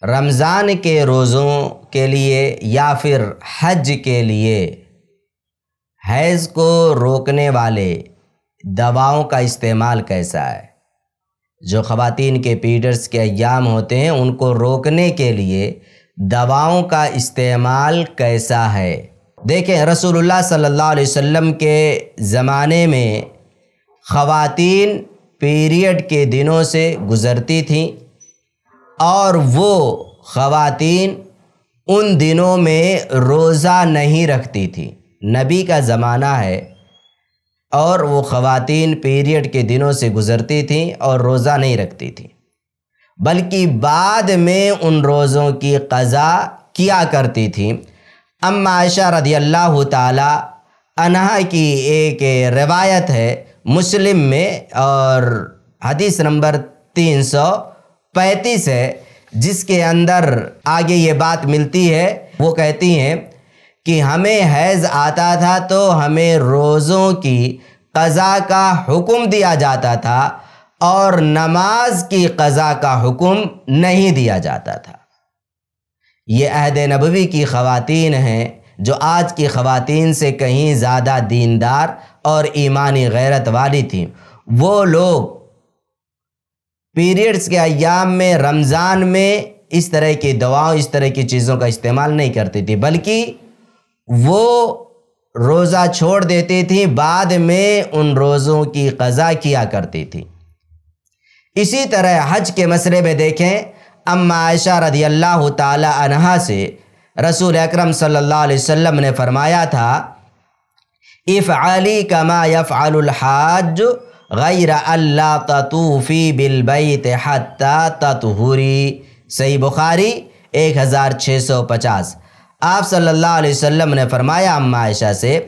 رمضان کے روزوں کے لیے یا پھر حج کے لیے حیض کو روکنے والے دواؤں کا استعمال کیسا ہے؟ جو خواتین کے پیریڈز کے ایام ہوتے ہیں ان کو روکنے کے لیے دواؤں کا استعمال کیسا ہے؟ دیکھیں، رسول اللہ صلی اللہ علیہ وسلم کے زمانے میں خواتین پیریڈ کے دنوں سے گزرتی تھیں اور وہ خواتین ان دنوں میں روزہ نہیں رکھتی تھیں۔ نبی کا زمانہ ہے اور وہ خواتین پیریڈ کے دنوں سے گزرتی تھیں اور روزہ نہیں رکھتی تھیں، بلکہ بعد میں ان روزوں کی قضا کیا کرتی تھیں۔ اما عائشہ رضی اللہ تعالی عنہا کی ایک روایت ہے مسلم میں، اور حدیث نمبر 335 ہے، جس کے اندر آگے یہ بات ملتی ہے۔ وہ کہتی ہیں کہ ہمیں حیض آتا تھا تو ہمیں روزوں کی قضا کا حکم دیا جاتا تھا اور نماز کی قضا کا حکم نہیں دیا جاتا تھا۔ یہ عہد نبوی کی خواتین ہیں جو آج کی خواتین سے کہیں زیادہ دیندار اور ایمانی غیرت والی تھیں۔ وہ لوگ پیریڈز کے ایام میں، رمضان میں اس طرح کی دواؤں، اس طرح کی چیزوں کا استعمال نہیں کرتی تھی، بلکہ وہ روزہ چھوڑ دیتی تھی، بعد میں ان روزوں کی قضا کیا کرتی تھی۔ اسی طرح حج کے مسئلے میں دیکھیں، اما عائشہ رضی اللہ تعالی عنہا سے رسول اکرم صلی اللہ علیہ وسلم نے فرمایا تھا، افعلی کما یفعل الحاج غیر اللہ تطوفی بالبیت حتی تطہری۔ صحیح بخاری 1650۔ آپ صلی اللہ علیہ وسلم نے فرمایا اما عائشہ سے،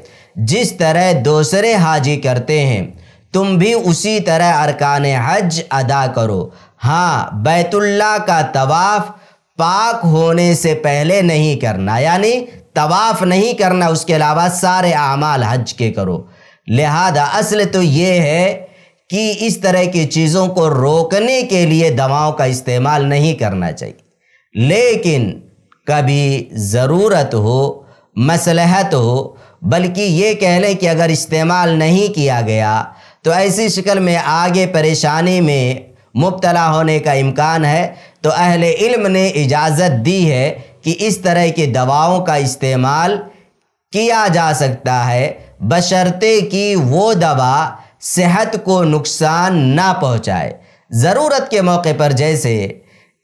جس طرح دوسرے حاجی کرتے ہیں تم بھی اسی طرح ارکان حج ادا کرو۔ ہاں، بیت اللہ کا طواف پاک ہونے سے پہلے نہیں کرنا، یعنی طواف نہیں کرنا، اس کے علاوہ سارے اعمال حج کے کرو۔ لہذا اصل تو یہ ہے کہ اس طرح کی چیزوں کو روکنے کے لیے دواؤں کا استعمال نہیں کرنا چاہیے، لیکن کبھی ضرورت ہو، مصلحت ہو، بلکہ یہ کہہ لیں کہ اگر استعمال نہیں کیا گیا تو ایسی شکل میں آگے پریشانی میں مبتلا ہونے کا امکان ہے، تو اہل علم نے اجازت دی ہے کہ اس طرح کی دواؤں کا استعمال کیا جا سکتا ہے، بشرطے کہ وہ دوا صحت کو نقصان نہ پہنچائے۔ ضرورت کے موقع پر، جیسے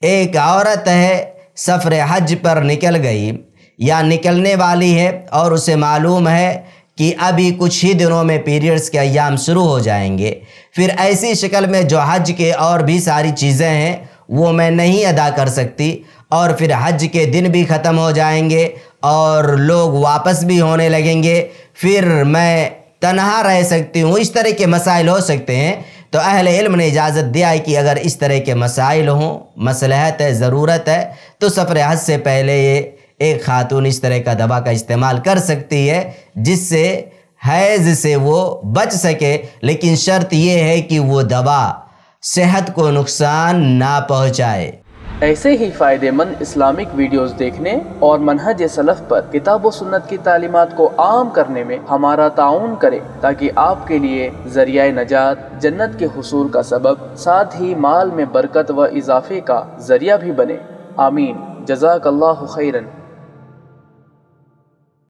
ایک عورت ہے سفر حج پر نکل گئی یا نکلنے والی ہے اور اسے معلوم ہے کہ ابھی کچھ ہی دنوں میں پیریڈز کے ایام شروع ہو جائیں گے، پھر ایسی شکل میں جو حج کے اور بھی ساری چیزیں ہیں وہ میں نہیں ادا کر سکتی، اور پھر حج کے دن بھی ختم ہو جائیں گے اور لوگ واپس بھی ہونے لگیں گے، پھر میں تنہا رہ سکتی ہوں، اس طرح کے مسائل ہو سکتے ہیں۔ تو اہل علم نے اجازت دیا ہے کہ اگر اس طرح کے مسائل ہوں، مصلحت ہے، ضرورت ہے، تو سفر حج سے پہلے یہ ایک خاتون اس طرح کا دوا کا استعمال کر سکتی ہے جس سے حیض سے وہ بچ سکے، لیکن شرط یہ ہے کہ وہ دوا صحت کو نقصان نہ پہنچائے۔ ایسے ہی فائدہ مند اسلامک ویڈیوز دیکھنے اور منہج سلف پر کتاب و سنت کی تعلیمات کو عام کرنے میں ہمارا تعاون کریں، تاکہ آپ کے لیے ذریعہ نجات، جنت کے حصول کا سبب، ساتھ ہی مال میں برکت و اضافے کا ذریعہ بھی بنے۔ آمین۔ جزاک اللہ خیرن۔